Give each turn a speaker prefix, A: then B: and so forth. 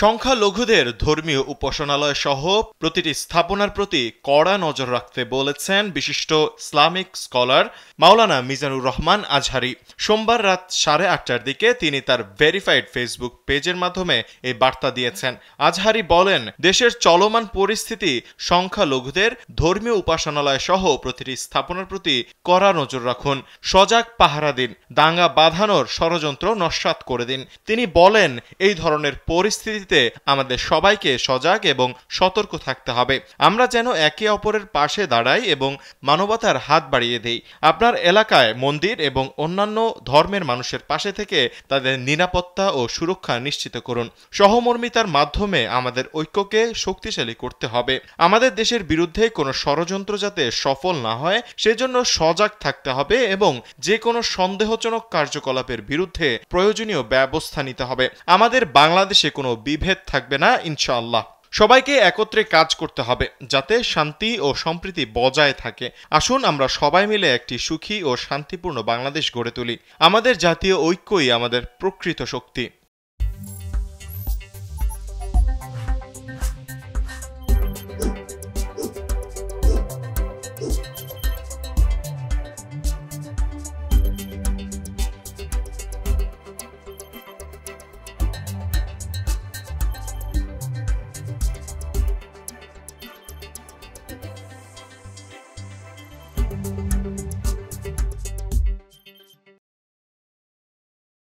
A: সংখ্যালঘুদের ধর্মীয় উপাসনালয় সহ প্রতিটি স্থাপনার প্রতি কড়া নজর রাখতে বলেছেন বিশিষ্ট ইসলামিক স্কলার মাওলানা মিজানুর রহমান আজহারী। সোমবার রাত 8:30টার দিকে তিনি তার ভেরিফাইড ফেসবুক পেজের মাধ্যমে এই বার্তা দিয়েছেন। আজহারী বলেন, দেশের চলমান পরিস্থিতি সংখ্যালঘুদের ধর্মীয় উপাসনালয় সহ প্রতিটি স্থাপনার প্রতি কড়া নজর রাখুন, সজাগ পাহারা দিন, দাঙ্গা বাঁধানোর ষড়যন্ত্র নস্যাৎ করে দিন। তিনি বলেন, এই ধরনের পরিস্থিতিতে আমাদের সবাইকে সজাগ এবং সতর্ক থাকতে হবে। আমরা যেন একে অপরের পাশে দাঁড়াই এবং মানবতার হাত বাড়িয়ে দেই। আপনার এলাকায় মন্দির এবং অন্যান্য ধর্মের মানুষের পাশে থেকে তাদের নিরাপত্তা ও সুরক্ষা নিশ্চিত করুন। সহমর্মিতার মাধ্যমে আমাদের ঐক্যকে শক্তিশালী করতে হবে। আমাদের দেশের বিরুদ্ধে কোনো ষড়যন্ত্র যাতে সফল না হয় সেজন্য সজাগ থাকতে হবে এবং যে কোনো সন্দেহজনক কার্যকলাপের বিরুদ্ধে প্রয়োজনীয় ব্যবস্থা নিতে হবে। আমাদের বাংলাদেশে কোনো বিভেদ থাকবে না, ইনশাআল্লাহ। সবাইকে একত্রে কাজ করতে হবে যাতে শান্তি ও সম্প্রীতি বজায় থাকে। আসুন আমরা সবাই মিলে একটি সুখী ও শান্তিপূর্ণ বাংলাদেশ গড়ে তুলি। আমাদের জাতীয় ঐক্যই আমাদের প্রকৃত শক্তি।